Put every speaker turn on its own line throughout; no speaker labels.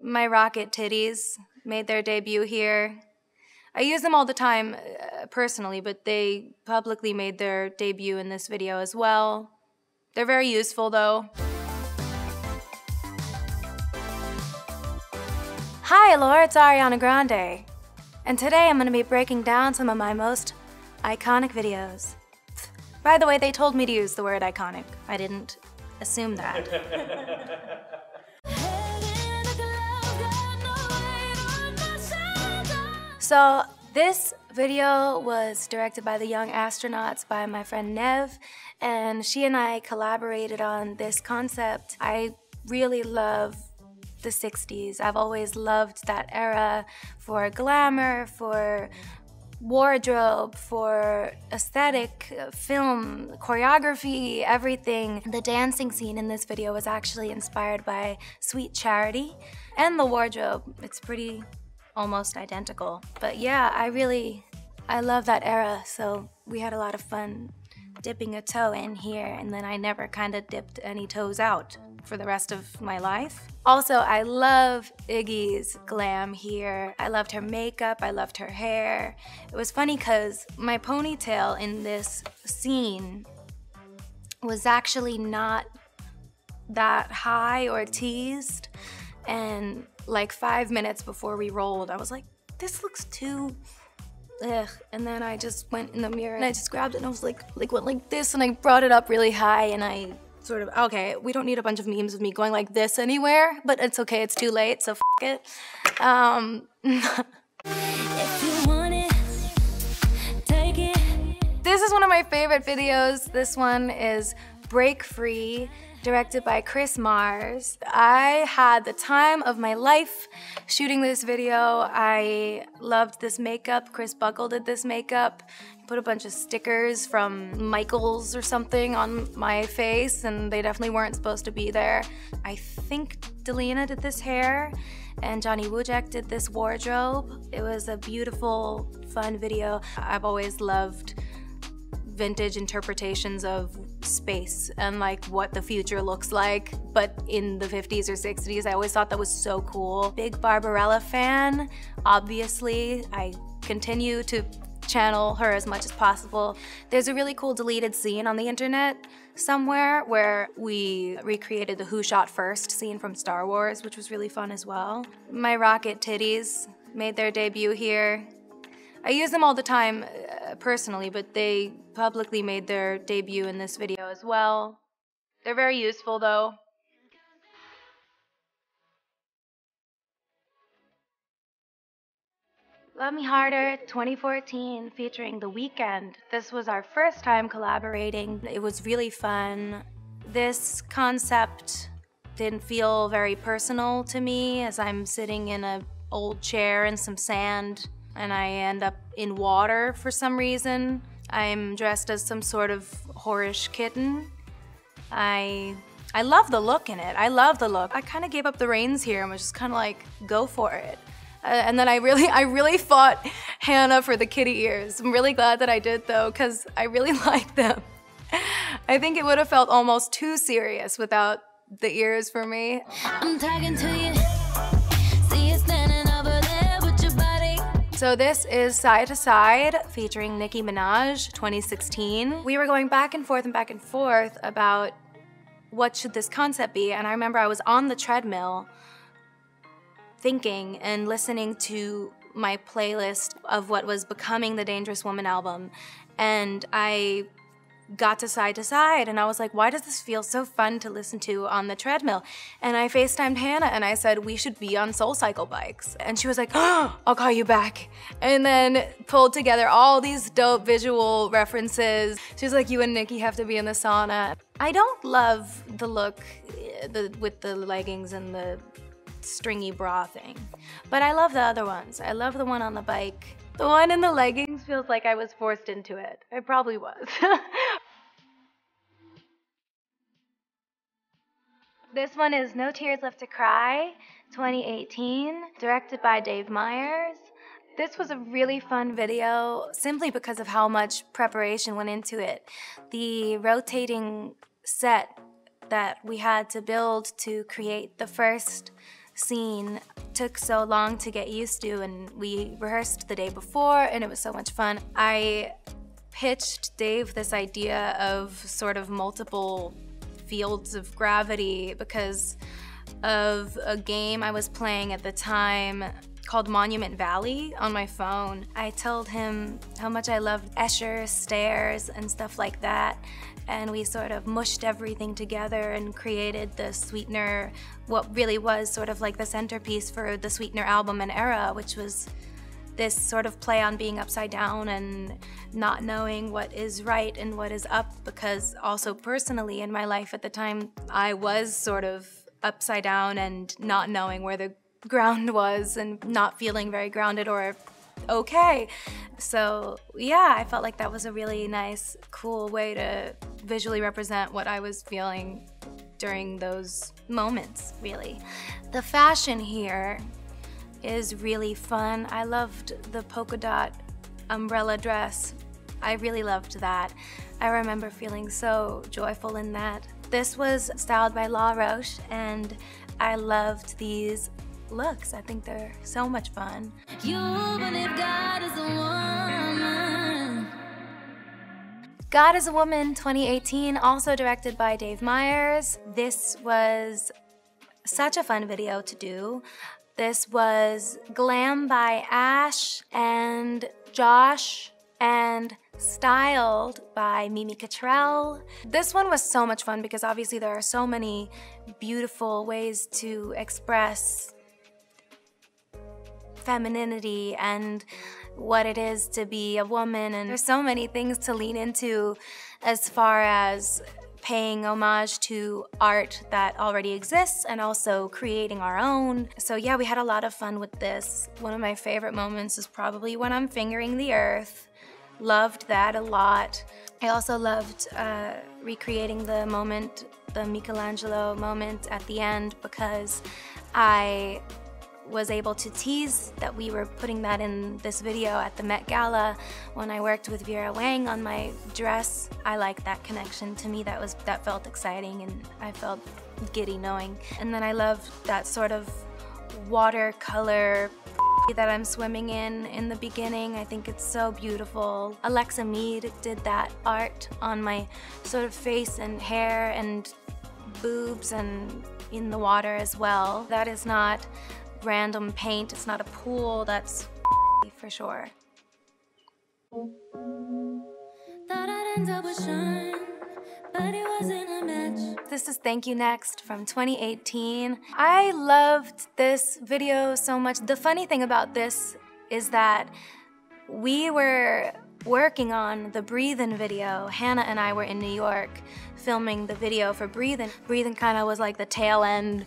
My rocket titties made their debut here. I use them all the time personally, but they publicly made their debut in this video as well. They're very useful though. Hi Laura, it's Ariana Grande. And today I'm going to be breaking down some of my most iconic videos. By the way, they told me to use the word iconic. I didn't assume that. So this video was directed by the Young Astronauts by my friend Nev, and she and I collaborated on this concept. I really love the 60s. I've always loved that era for glamour, for wardrobe, for aesthetic, film, choreography, everything. The dancing scene in this video was actually inspired by Sweet Charity, and the wardrobe, it's pretty almost identical. But yeah, I love that era, so we had a lot of fun dipping a toe in here, and then I never kind of dipped any toes out for the rest of my life. Also, I love Iggy's glam here. I loved her makeup, I loved her hair. It was funny because my ponytail in this scene was actually not that high or teased, and like 5 minutes before we rolled, I was like, this looks too ugh. And then I just went in the mirror and I just grabbed it and I was like went like this, and I brought it up really high, and I sort of, okay, we don't need a bunch of memes of me going like this anywhere, but it's okay, it's too late, so f it. If you want it, take it. This is one of my favorite videos. This one is Break Free, directed by Chris Mars. I had the time of my life shooting this video. I loved this makeup. Chris Buckle did this makeup. He put a bunch of stickers from Michaels or something on my face, and they definitely weren't supposed to be there. I think Delina did this hair, and Johnny Wujek did this wardrobe. It was a beautiful, fun video. I've always loved vintage interpretations of space and like what the future looks like, but in the 50s or 60s. I always thought that was so cool. Big Barbarella fan, obviously. I continue to channel her as much as possible. There's a really cool deleted scene on the internet somewhere where we recreated the Who Shot First scene from Star Wars, which was really fun as well. My rocket titties made their debut here. I use them all the time personally, but they publicly made their debut in this video as well. They're very useful though. Love Me Harder 2014 featuring The Weeknd. This was our first time collaborating. It was really fun. This concept didn't feel very personal to me, as I'm sitting in an old chair in some sand and I end up in water for some reason. I'm dressed as some sort of whorish kitten. I love the look in it. I love the look. I kind of gave up the reins here and was just kind of like, go for it. And then I really fought Hannah for the kitty ears. I'm really glad that I did though, because I really like them. I think it would have felt almost too serious without the ears for me. I'm talking to you. So this is Side to Side featuring Nicki Minaj 2016. We were going back and forth about what should this concept be, and I remember I was on the treadmill thinking and listening to my playlist of what was becoming the Dangerous Woman album, and I got to Side, and I was like, why does this feel so fun to listen to on the treadmill? And I FaceTimed Hannah and I said, we should be on SoulCycle bikes. And she was like, oh, I'll call you back. And then pulled together all these dope visual references. She was like, you and Nicki have to be in the sauna. I don't love the look with the leggings and the stringy bra thing, but I love the other ones. I love the one on the bike. The one in the leggings feels like I was forced into it. I probably was. This one is No Tears Left to Cry, 2018, directed by Dave Meyers. This was a really fun video simply because of how much preparation went into it. The rotating set that we had to build to create the first scene took so long to get used to, and we rehearsed the day before and it was so much fun. I pitched Dave this idea of sort of multiple fields of gravity because of a game I was playing at the time called Monument Valley on my phone. I told him how much I loved Escher stairs and stuff like that, and we sort of mushed everything together and created the Sweetener, what really was sort of like the centerpiece for the Sweetener album and era, which was this sort of play on being upside down and not knowing what is right and what is up, because also personally in my life at the time, I was sort of upside down and not knowing where the ground was and not feeling very grounded or okay. So yeah, I felt like that was a really nice, cool way to visually represent what I was feeling during those moments, really. The fashion here is really fun. I loved the polka dot umbrella dress. I really loved that. I remember feeling so joyful in that. This was styled by La Roche, and I loved these looks. I think they're so much fun. God is a Woman 2018, also directed by Dave Meyers. This was such a fun video to do. This was glam by Ash and Josh and styled by Mimi Cottrell. This one was so much fun because obviously there are so many beautiful ways to express femininity and what it is to be a woman, and there's so many things to lean into as far as paying homage to art that already exists and also creating our own. So yeah, we had a lot of fun with this. One of my favorite moments is probably when I'm fingering the earth. Loved that a lot. I also loved recreating the moment, the Michelangelo moment at the end, because I was able to tease that we were putting that in this video at the Met Gala when I worked with Vera Wang on my dress. I liked that connection. To me, that felt exciting, and I felt giddy knowing. And then I loved that sort of watercolor that I'm swimming in the beginning. I think it's so beautiful. Alexa Mead did that art on my sort of face and hair and boobs and in the water as well. That is not random paint, it's not a pool, that's for sure. Thought I'd end up with Sean, but it wasn't a match. This is Thank You Next from 2018. I loved this video so much. The funny thing about this is that we were working on the Breathin' video. Hannah and I were in New York filming the video for Breathin'. Breathin' kind of was like the tail end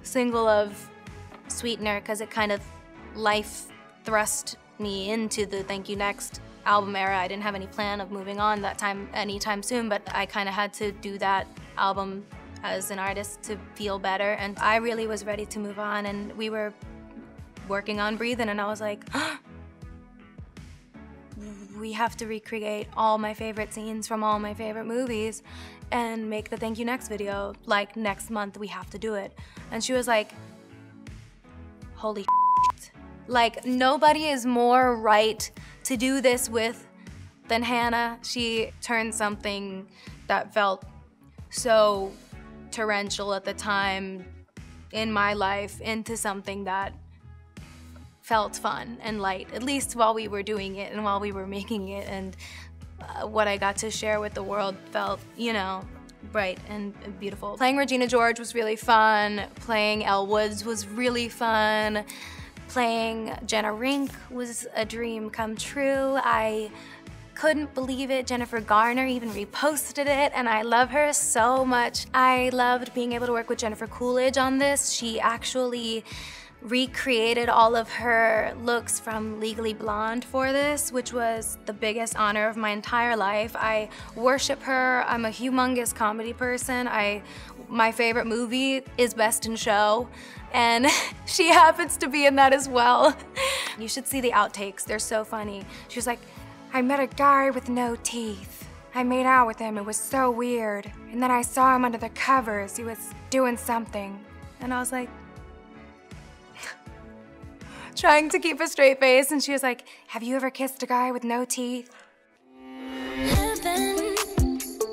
single of Sweetener, because it kind of life thrust me into the Thank You Next album era. I didn't have any plan of moving on that time anytime soon, but I kind of had to do that album as an artist to feel better, and I really was ready to move on, and we were working on Breathin', and I was like, we have to recreate all my favorite scenes from all my favorite movies and make the Thank You Next video. Like, next month we have to do it. And she was like, holy shit. Like, nobody is more right to do this with than Hannah. She turned something that felt so torrential at the time in my life into something that felt fun and light, at least while we were doing it and while we were making it, and what I got to share with the world felt, you know, bright and beautiful. Playing Regina George was really fun. Playing Elle Woods was really fun. Playing Jenna Rink was a dream come true. I couldn't believe it. Jennifer Garner even reposted it, and I love her so much. I loved being able to work with Jennifer Coolidge on this. She actually recreated all of her looks from Legally Blonde for this, which was the biggest honor of my entire life. I worship her. I'm a humongous comedy person. My favorite movie is Best in Show, and she happens to be in that as well. You should see the outtakes. They're so funny. She was like, I met a guy with no teeth. I made out with him. It was so weird. And then I saw him under the covers. He was doing something. And I was like, trying to keep a straight face, and she was like, have you ever kissed a guy with no teeth? Heaven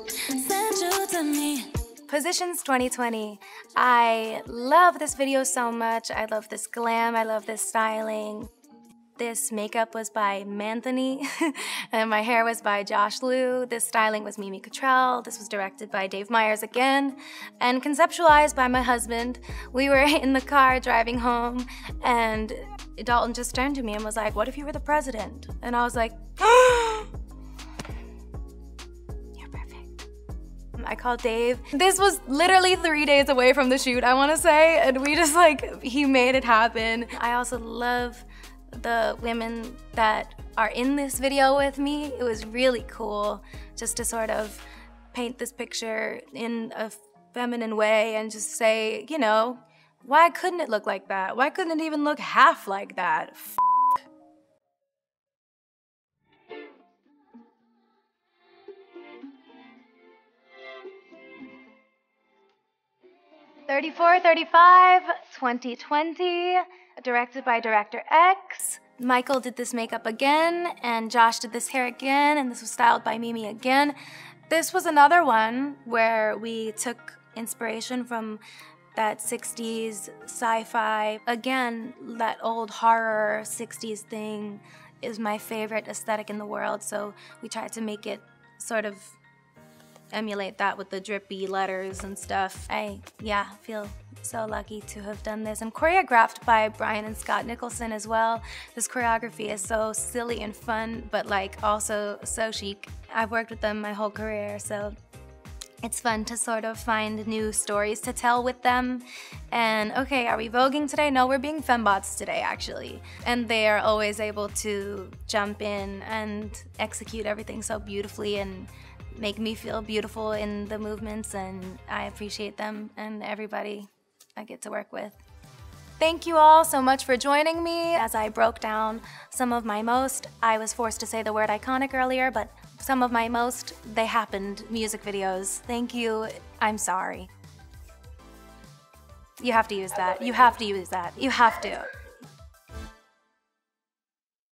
sent you to me. Positions 2020. I love this video so much. I love this glam, I love this styling. This makeup was by Manthony, and my hair was by Josh Liu. This styling was Mimi Cottrell. This was directed by Dave Meyers again, and conceptualized by my husband. We were in the car driving home, and Dalton just turned to me and was like, what if you were the president? And I was like, you're perfect. I called Dave. This was literally 3 days away from the shoot, I wanna say, and we just like, he made it happen. I also love the women that are in this video with me. It was really cool just to sort of paint this picture in a feminine way and just say, you know, why couldn't it look like that? Why couldn't it even look half like that? 3435, 2020, directed by Director X. Michael did this makeup again, and Josh did this hair again, and this was styled by Mimi again. This was another one where we took inspiration from that 60s sci-fi. Again, that old horror 60s thing is my favorite aesthetic in the world, so we tried to make it sort of emulate that with the drippy letters and stuff. I feel so lucky to have done this, and choreographed by Brian and Scott Nicholson as well. This choreography is so silly and fun, but like also so chic. I've worked with them my whole career, so it's fun to sort of find new stories to tell with them. And okay, are we voguing today? No, we're being fembots today, actually. And they are always able to jump in and execute everything so beautifully and make me feel beautiful in the movements, and I appreciate them and everybody I get to work with. Thank you all so much for joining me as I broke down some of my most, I was forced to say the word iconic earlier, but some of my most they happened music videos. Thank you. I'm sorry. You have to use that. You have to use that. You have to.